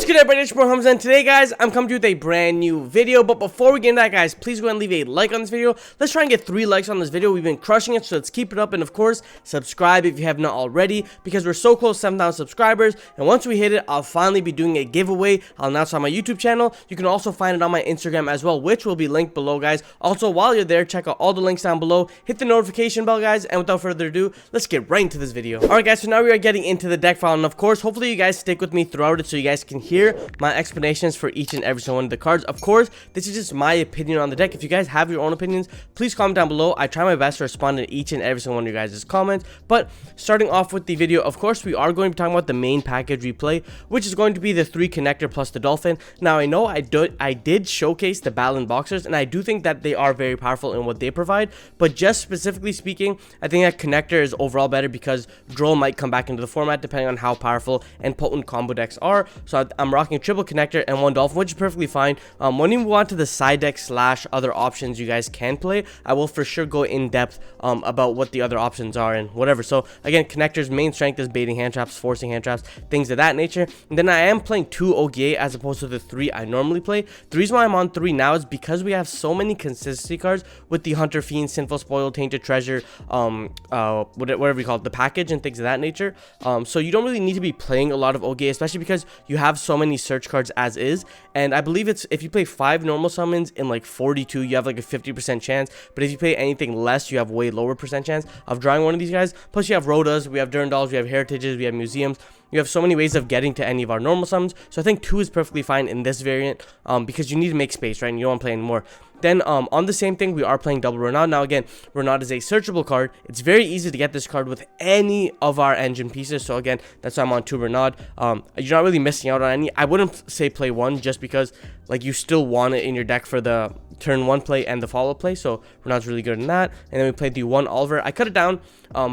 good everybody, it's Hamza, and today guys, I'm coming to you with a brand new video. But before we get into that guys, please go ahead and leave a like on this video. Let's try and get 3 likes on this video. We've been crushing it, so let's keep it up. And of course, subscribe if you have not already, because we're so close to 7,000 subscribers. And once we hit it, I'll finally be doing a giveaway. I'll announce it on my YouTube channel. You can also find it on my Instagram as well, which will be linked below guys. Also, while you're there, check out all the links down below. Hit the notification bell guys, and without further ado, let's get right into this video. Alright guys, so now we are getting into the deck file, and of course, hopefully you guys stick with me throughout it so you guys can hear my explanations for each and every single one of the cards. Of course, this is just my opinion on the deck. If you guys have your own opinions, please comment down below. I try my best to respond to each and every single one of you guys' comments. But starting off with the video, of course, we are going to be talking about the main package we play, which is going to be the 3 connector plus the dolphin. Now, I know I did showcase the Battling Boxers, and I do think that they are very powerful in what they provide. But just specifically speaking, I think that connector is overall better because duel might come back into the format depending on how powerful and potent combo decks are. So I'm rocking a triple connector and 1 dolphin, which is perfectly fine. When you move on to the side deck slash other options you guys can play, I will for sure go in depth about what the other options are and whatever. So again, connector's main strength is baiting hand traps, forcing hand traps, things of that nature. And then I am playing 2 OGA as opposed to the 3 I normally play. The reason why I'm on 3 now is because we have so many consistency cards with the Hunter Fiend, Sinful Spoil, Tainted Treasure, whatever we call it, the package and things of that nature. So you don't really need to be playing a lot of OGA, especially because you have so many search cards as is. And I believe it's if you play 5 normal summons in like 42, you have like a 50% chance. But if you play anything less, you have way lower percent chance of drawing one of these guys. Plus you have Rotas, we have Durandals, we have Heritages, we have Museums. You have so many ways of getting to any of our normal summons. So I think 2 is perfectly fine in this variant because you need to make space, right? And you don't want to play anymore. Then on the same thing, we are playing double Renaud. Now again, Renaud is a searchable card. It's very easy to get this card with any of our engine pieces. So again, that's why I'm on 2 Renaud. You're not really missing out on any. I wouldn't say play 1 just because like you still want it in your deck for the turn 1 play and the follow play. So Renaud's really good in that. And then we played the 1 Oliver. I cut it down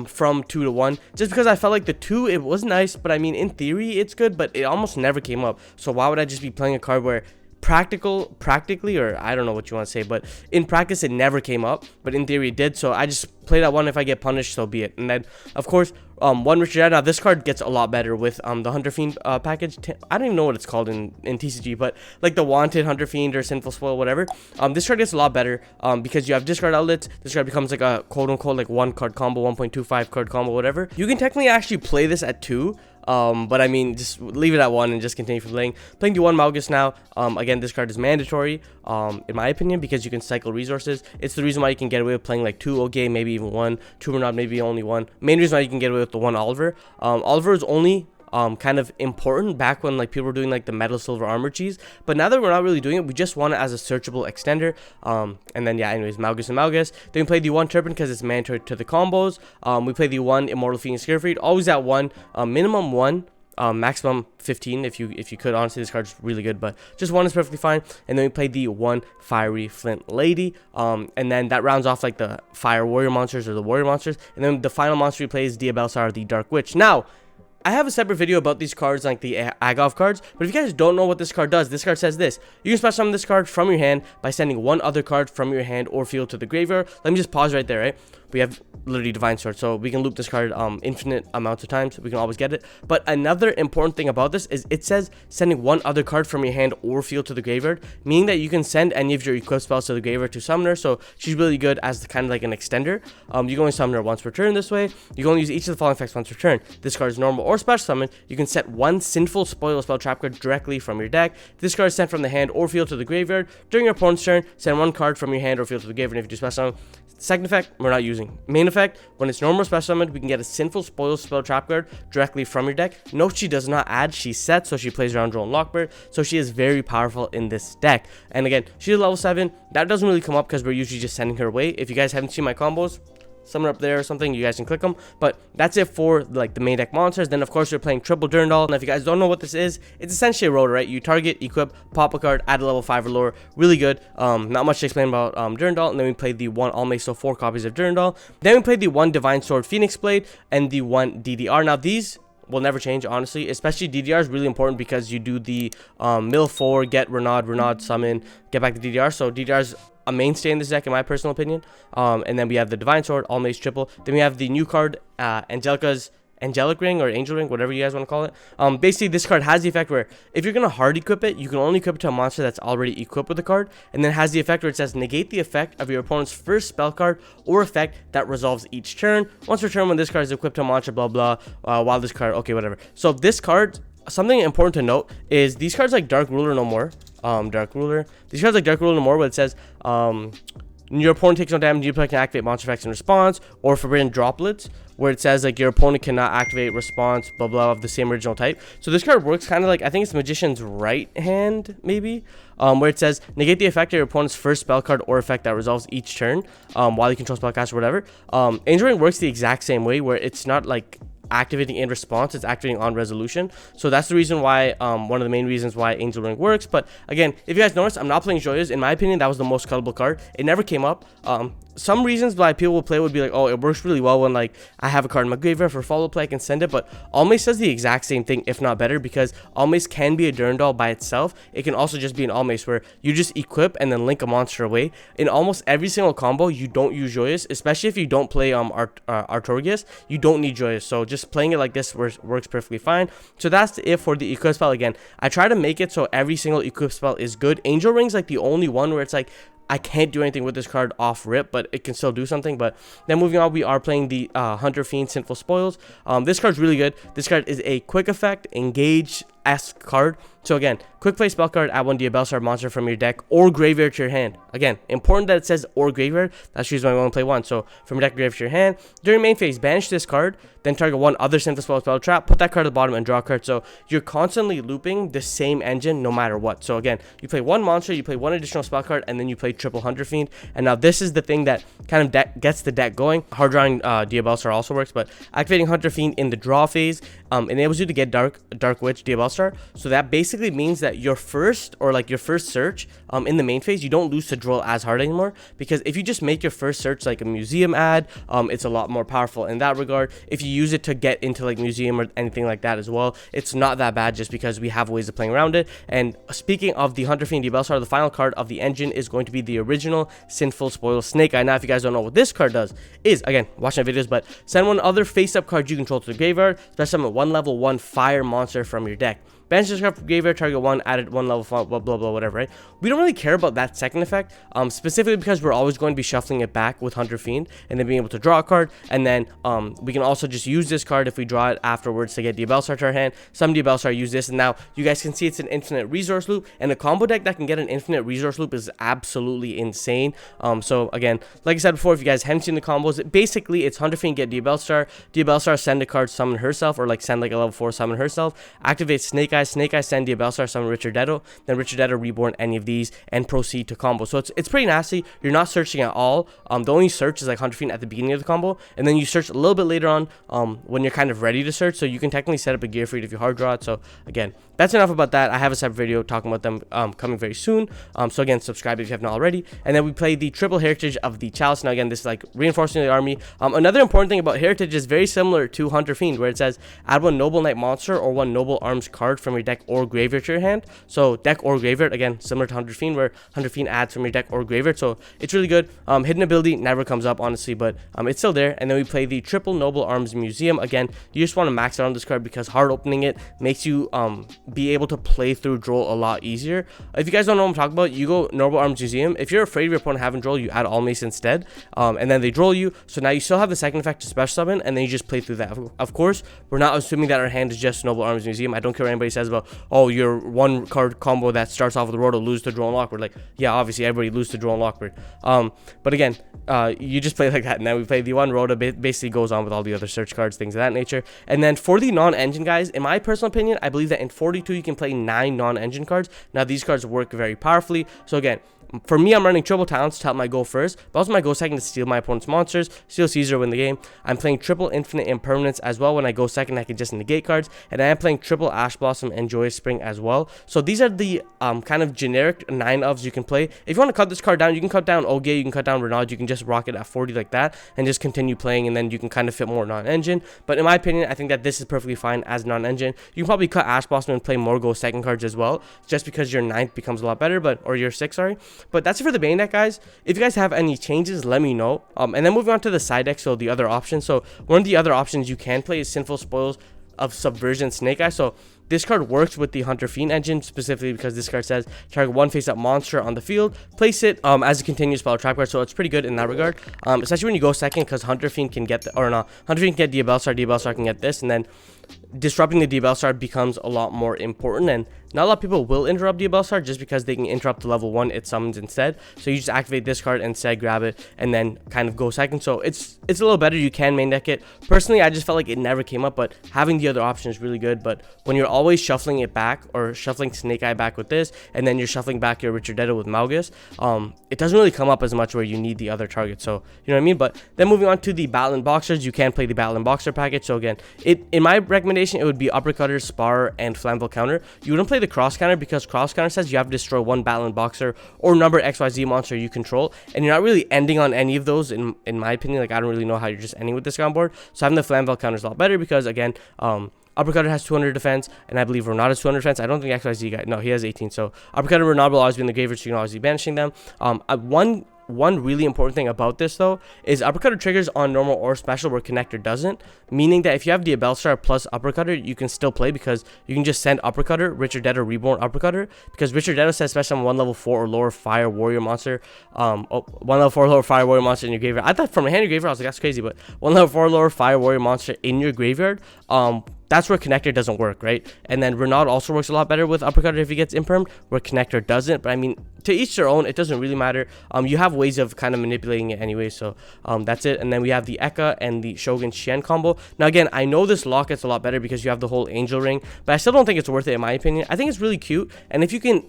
from 2 to 1 just because I felt like the 2, it was nice, but I mean in theory it's good, but it almost never came up. So why would I just be playing a card where practically, or I don't know what you want to say, but in practice it never came up, but in theory it did. So I just play that 1. If I get punished, so be it. And then of course 1 Richard. Now this card gets a lot better with the Hunter Fiend package. I don't even know what it's called in TCG, but like the Wanted Hunter Fiend or Sinful Spoil, whatever. This card gets a lot better because you have discard outlets. This card becomes like a quote unquote like 1 card combo, 1.25 card combo, whatever. You can technically actually play this at 2. But I mean, just leave it at 1 and just continue from playing the 1 Malgus now. Again, this card is mandatory, in my opinion, because you can cycle resources. It's the reason why you can get away with playing like 2 OGA, maybe even 1, 2 Renaud, maybe only 1. Main reason why you can get away with the 1 Oliver. Oliver is only kind of important back when like people were doing like the metal silver armor cheese, but now that we're not really doing it, we just want it as a searchable extender. And then yeah, anyways, Malgus and Malgus. Then we play the 1 Turpin because it's mandatory to the combos. We play the 1 Immortal Fiend Scarefried, always at 1, minimum 1, maximum 15 if you could. Honestly, this card's really good, but just 1 is perfectly fine. And then we play the 1 Fiery Flint Lady, and then that rounds off like the fire warrior monsters or the warrior monsters. And then the final monster we play is Diabelsar, the Dark Witch. Now I have a separate video about these cards, like the Agov cards, but if you guys don't know what this card does, this card says this: you can special summon this card from your hand by sending 1 other card from your hand or field to the graveyard. Let me just pause right there, right? We have literally Divine Sword, so we can loop this card infinite amounts of times. We can always get it. But another important thing about this is it says sending 1 other card from your hand or field to the graveyard, meaning that you can send any of your equipped spells to the graveyard to summon her. So she's really good as kind of like an extender. You can only summon her once per turn this way. You can only use each of the following effects once per turn. This card is normal or special summon. You can set 1 Sinful Spoil spell trap card directly from your deck. This card is sent from the hand or field to the graveyard. During your opponent's turn, send 1 card from your hand or field to the graveyard. And if you do special summon, second effect, we're not using. Main effect, when it's normal special summon, we can get a Sinful Spoil spell trap card directly from your deck. Note she does not add, she's set, so she plays around Duel and Lockbird, so she is very powerful in this deck. And again, she's level 7. That doesn't really come up because we're usually just sending her away. If you guys haven't seen my combos, somewhere up there or something, you guys can click them. But that's it for like the main deck monsters. Then of course we're playing triple Durandal, and if you guys don't know what this is, it's essentially a Rota, right? You target, equip, pop a card, add a level 5 or lower. Really good. Not much to explain about Durandal. And then we played the 1 Almay, so 4 copies of Durandal. Then we played the 1 Divine Sword Phoenix Blade and the 1 DDR. Now these will never change, honestly. Especially DDR is really important because you do the mill 4, get Renaud, summon, get back to DDR. So DDR is a mainstay in this deck in my personal opinion. And then we have the Divine Sword, All Maze triple. Then we have the new card, Angelica's Angelic ring or angel ring, whatever you guys want to call it. Basically this card has the effect where if you're gonna hard equip it, you can only equip it to a monster that's already equipped with the card, and then has the effect where it says negate the effect of your opponent's first spell card or effect that resolves each turn. Once per turn when this card is equipped to a monster, blah blah. While this card, okay, whatever. So this card, something important to note is these cards like Dark Ruler no more. Dark Ruler. These cards like Dark Ruler no more, where it says your opponent takes no damage, you can activate monster effects in response, or Forbidden Droplets, where it says like your opponent cannot activate response, blah blah, of the same original type. So this card works kind of like, I think it's Magician's Right Hand, maybe, where it says negate the effect of your opponent's first spell card or effect that resolves each turn while you control spellcast or whatever. Angel Ring works the exact same way, where it's not like activating in response, it's activating on resolution. So that's the reason why, one of the main reasons why Angel Ring works. But again, if you guys notice, I'm not playing Joyas. In my opinion, that was the most cuttable card. It never came up. Some reasons why people will play would be like, oh, it works really well when like I have a card in my graveyard for follow play, I can send it. But Almace does the exact same thing, if not better, because Almace can be a Durandal by itself. It can also just be an Almace where you just equip and then link a monster away. In almost every single combo, you don't use Joyas, especially if you don't play Artorias. You don't need Joyas, so just playing it like this works perfectly fine. So that's it for the equip spell. Again, I try to make it so every single equip spell is good. Angel Ring's like the only one where it's like I can't do anything with this card off rip, but it can still do something. But then moving on, we are playing the Hunter Fiend Sinful Spoils. This card's really good. This card is a quick effect, engage-esque card. So again, quick play spell card, add 1 Diabellstar monster from your deck or graveyard to your hand. Again, important that it says or graveyard. That's usually why I want to play 1. So from your deck, graveyard to your hand. During main phase, banish this card, then target 1 other Sinful spell trap, put that card at the bottom and draw a card. So you're constantly looping the same engine no matter what. So again, you play 1 monster, you play 1 additional spell card, and then you play triple Hunter Fiend. And now this is the thing that kind of gets the deck going. Hard drawing Diabellstar also works, but activating Hunter Fiend in the draw phase enables you to get Dark Witch Diabellstar. So that basically means that your first search in the main phase, you don't lose to Duel as hard anymore, because if you just make your first search like a museum ad, it's a lot more powerful in that regard. If you use it to get into like museum or anything like that as well, it's not that bad, just because we have ways of playing around it. And speaking of the Hunter Fiend Diabellstar, the final card of the engine is going to be the original Sinful Spoil Snake Eye. Now if you guys don't know what this card does, is again, watch my videos, but send 1 other face-up card you control to the graveyard, special summon 1 level 1 fire monster from your deck. Banish this card from graveyard, target 1, added 1 level, blah blah blah, whatever, right? We don't really care about that second effect, specifically because we're always going to be shuffling it back with Hunter Fiend and then being able to draw a card. And then we can also just use this card if we draw it afterwards to get Diabellstar to our hand. Some Diabellstar use this, and now you guys can see it's an infinite resource loop, and a combo deck that can get an infinite resource loop is absolutely insane. So again, like I said before, if you guys haven't seen the combos, basically it's Hunter Fiend, get Diabellstar, send a card, summon herself, or like send like a level 4, summon herself, activate Snake Eye, send Diabellstar, summon Richardetto, then Richardetto reborn any of these and proceed to combo. So it's pretty nasty. You're not searching at all. The only search is like Hunter Fiend at the beginning of the combo, and then you search a little bit later on when you're kind of ready to search. So you can technically set up a gear for it if you hard draw it. So again, that's enough about that. I have a separate video talking about them coming very soon. So again, subscribe if you have not already. And then we play the triple heritage of the Chalice. Now again, this is like reinforcing the army. Another important thing about heritage is very similar to Hunter Fiend, where it says add 1 Noble Knight monster or 1 Noble Arms card from your deck or graveyard to your hand. So deck or graveyard, again, similar to Hunter Fiend, where Hunter Fiend adds from your deck or graveyard. So it's really good. Hidden ability never comes up, honestly, but it's still there. And then we play the triple Noble Arms Museum. Again, you just want to max out on this card because hard opening it makes you be able to play through Droll a lot easier. If you guys don't know what I'm talking about, you go Noble Arms Museum. If you're afraid of your opponent having Droll, you add Almace instead, and then they Droll you. So now you still have the second effect to special summon, and then you just play through that. Of course, we're not assuming that our hand is just Noble Arms Museum. I don't care what anybody says about, oh, your 1 card combo that starts off with the Roto lose to Droll and Lockbird. Like, yeah, obviously everybody loses to Droll and Lockbird. But again, you just play like that, and then we play the 1 Roto, basically goes on with all the other search cards, things of that nature. And then for the non-engine guys, in my personal opinion, I believe that in 42 you can play 9 non-engine cards. Now these cards work very powerfully. So again, for me, I'm running triple talents to help my go first, but also my go second to steal my opponent's monsters, steal Caesar, win the game. I'm playing triple infinite impermanence as well. When I go second, I can just negate cards, and I am playing triple Ash Blossom and Joyous Spring as well. So these are the kind of generic 9 ofs you can play. If you want to cut this card down, you can cut down Oge, you can cut down Renaud, you can just rock it at 40 like that, and just continue playing, and then you can kind of fit more non-engine. But in my opinion, I think that this is perfectly fine as non-engine. You can probably cut Ash Blossom and play more go second cards as well, just because your 9th becomes a lot better, or your 6th, sorry. But that's it for the main deck, guys. If you guys have any changes, let me know. And then moving on to the side deck, so the other options. So one of the other options you can play is Sinful Spoils of Subversion Snake Eye. So this card works with the Hunter Fiend engine, specifically because this card says target one face-up monster on the field, place it as a continuous spell trap card, so it's pretty good in that regard, especially when you go second, because Hunter Fiend can get Hunter Fiend can get Diabellstar can get this, and then disrupting the Diabellstar becomes a lot more important. And not a lot of people will interrupt Diabellstar just because they can interrupt the level 1 it summons instead. So you just activate this card instead, grab it, and then kind of go second. So it's a little better. You can main deck it. Personally, I just felt like it never came up, but having the other option is really good. But when you're always shuffling it back, or shuffling Snake Eye back with this, and then you're shuffling back your Richardetto with Malgus, it doesn't really come up as much where you need the other target. So you know what I mean. But then moving on to the Battling Boxers, you can play the Battling Boxer package. So again, in my recommendation, it would be Uppercutter, Spar, and Flammable Counter. You wouldn't play the Cross Counter because Cross Counter says you have to destroy one Battling Boxer or number XYZ monster you control, and you're not really ending on any of those in my opinion. Like, I don't really know how you're just ending with this on board. So having the Flammable Counter is a lot better because, again, Uppercutter has 200 defense, and I believe Renaud has 200 defense. I don't think XYZ guy, no, he has 18. So Uppercutter and Renaud will always be in the graveyard, so you can always be banishing them. One really important thing about this, though, is Uppercutter triggers on normal or special where Connector doesn't, meaning that if you have Diabellstar plus Uppercutter, you can still play because you can just send Uppercutter, Richardetto, Reborn, Uppercutter, because Richardetto says special on 1 level 4 or lower Fire Warrior monster, 1 level 4 or lower Fire Warrior monster in your graveyard. I thought from a hand in your graveyard, I was like, that's crazy, but 1 level 4 or lower Fire Warrior monster in your graveyard, that's where Connector doesn't work, right? And then Renaud also works a lot better with Uppercutter if he gets impermed, where Connector doesn't. But I mean, to each their own, it doesn't really matter. You have ways of kind of manipulating it anyway, so that's it. And then we have the Eka and the Shogun Shen combo. Now again, I know this lock gets a lot better because you have the whole Angel Ring, but I still don't think it's worth it in my opinion. I think it's really cute, and if you can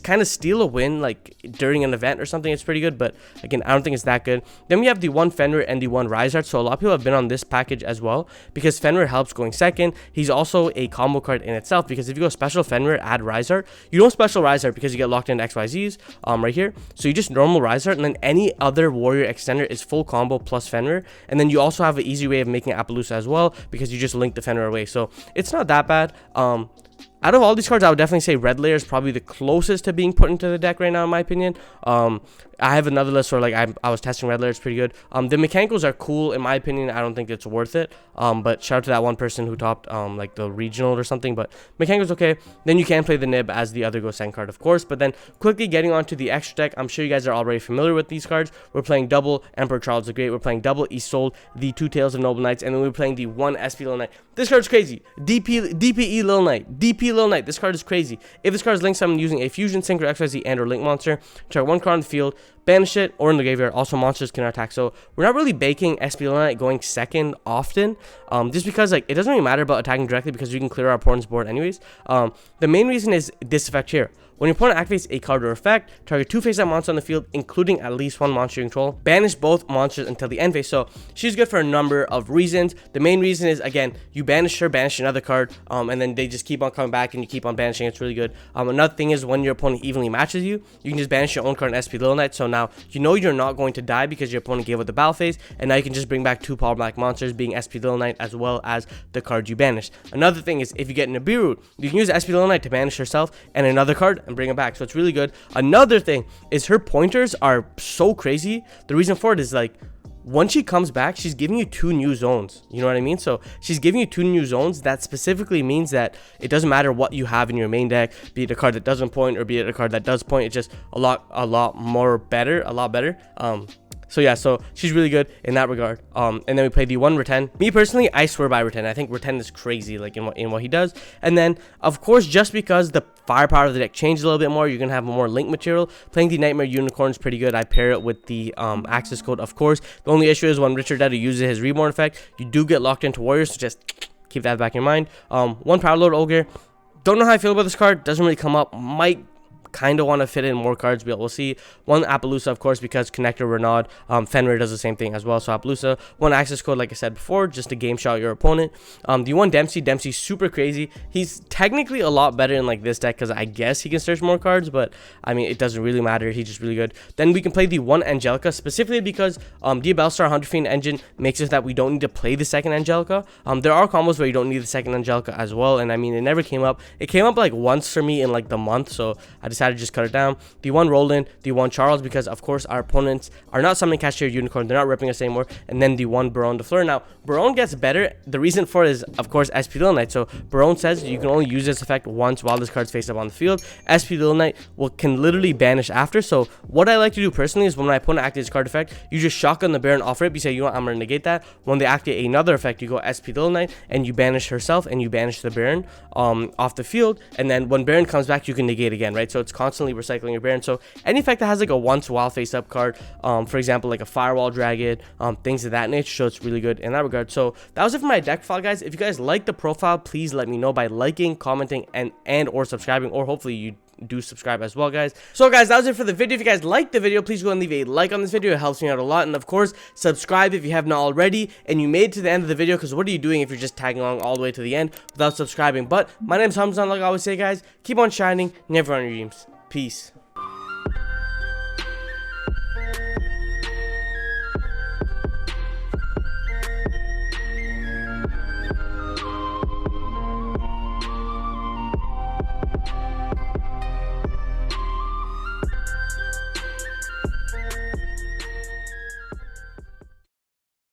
kind of steal a win like during an event or something, it's pretty good, but again, I don't think it's that good. Then we have the one Fenrir and the one Rizard. So a lot of people have been on this package as well because Fenrir helps going second. He's also a combo card in itself because if you go special Fenrir, add Rizard, you don't special Rizard because you get locked into XYZs right here. So you just normal Rizard, and then any other warrior extender is full combo plus Fenrir, and then you also have an easy way of making Appaloosa as well because you just link the Fenrir away. So it's not that bad. Out of all these cards, I would definitely say Red Layer is probably the closest to being put into the deck right now, in my opinion. I have another list where like I was testing Red Layer, it's pretty good. The mechanicals are cool, in my opinion. I don't think it's worth it. But shout out to that one person who topped like the regional or something. But mechanicals okay. Then you can play the Nib as the other Go Second card, of course. But then quickly getting on to the extra deck, I'm sure you guys are already familiar with these cards. We're playing double Emperor Charles the Great. We're playing double Isolde, the two Tales of Noble Knights, and then we're playing the one SP Little Knight. This card's crazy. DPE Little Knight. DP Little Knight. This card is crazy. If this card is linked summon using a Fusion, Sync, or XYZ and or Link monster, target one card on the field, banish it, or in the graveyard. Also, monsters can attack. So we're not really baking SP Little Knight going second often, just because like it doesn't really matter about attacking directly because we can clear our opponent's board anyways. The main reason is this effect here. When your opponent activates a card or effect, target 2 face-up monsters on the field, including at least 1 monster you control. Banish both monsters until the end phase. So she's good for a number of reasons. The main reason is, again, you banish her, banish another card, and then they just keep on coming back and you keep on banishing. It's really good. Another thing is when your opponent evenly matches you, you can just banish your own card in SP Little Knight. So now you know you're not going to die because your opponent gave up the battle phase, and now you can just bring back 2 problematic monsters, being SP Little Knight as well as the card you banished. Another thing is if you get Nibiru, you can use SP Little Knight to banish herself and another card and bring it back. So it's really good. Another thing is her pointers are so crazy. The reason for it is like once she comes back, she's giving you 2 new zones. You know what I mean? So she's giving you 2 new zones. That specifically means that it doesn't matter what you have in your main deck, be it a card that doesn't point or be it a card that does point. It's just a lot more better, a lot better. So yeah, so she's really good in that regard. And then we play the one Reten. Me personally, I swear by Reten. I think Reten is crazy, like in what he does. And then, of course, just because the firepower of the deck changes a little bit more, you're gonna have more link material. Playing the Nightmare Unicorn is pretty good. I pair it with the Access Code, of course. The only issue is when Richardetto uses his Reborn effect, you do get locked into Warriors. So just keep that back in mind. One Paralleled Ogre. Don't know how I feel about this card. Doesn't really come up. Might kind of want to fit in more cards, but we'll see. One Appaloosa, of course, because Connector Renaud, Fenrir does the same thing as well. So Appaloosa, one Access Code, like I said before, just to game shot your opponent. The one Dempsey's super crazy. He's technically a lot better in like this deck because I guess he can search more cards, but I mean it doesn't really matter. He's just really good. Then we can play the one Angelica specifically because Diabellstar Hunter Fiend engine makes it that we don't need to play the second Angelica. There are combos where you don't need the second Angelica as well, and I mean it never came up. It came up like once for me in like the month, so I decided decided to just cut it down. D1 Roland, D1 Charles, because of course our opponents are not summoning Cashier Unicorn, they're not ripping us anymore. And then D1 Baron de Fleur. Now Baron gets better. The reason for it is of course SP Dueling Knight. So Baron says you can only use this effect once while this card's face up on the field. SP Dueling Knight can literally banish after. So what I like to do personally is when my opponent activates card effect, you just shotgun the Baron off rip. You say, you know what, I'm gonna negate that. When they activate another effect, you go SP Dueling Knight and you banish herself and you banish the Baron off the field. And then when Baron comes back, you can negate again, right? So it's constantly recycling your Baron. So any effect that has like a once while face up card, for example, like a Firewall Dragon, things of that nature. So it's really good in that regard. So that was it for my deck file, guys. If you guys like the profile, please let me know by liking, commenting, and or subscribing, or hopefully you do subscribe as well, guys. So guys, that was it for the video. If you guys liked the video, please go and leave a like on this video. It helps me out a lot. And of course, subscribe if you have not already and you made it to the end of the video, because what are you doing if you're just tagging along all the way to the end without subscribing? But my name's Hamzan. Like I always say, guys, keep on shining, never on your dreams. Peace.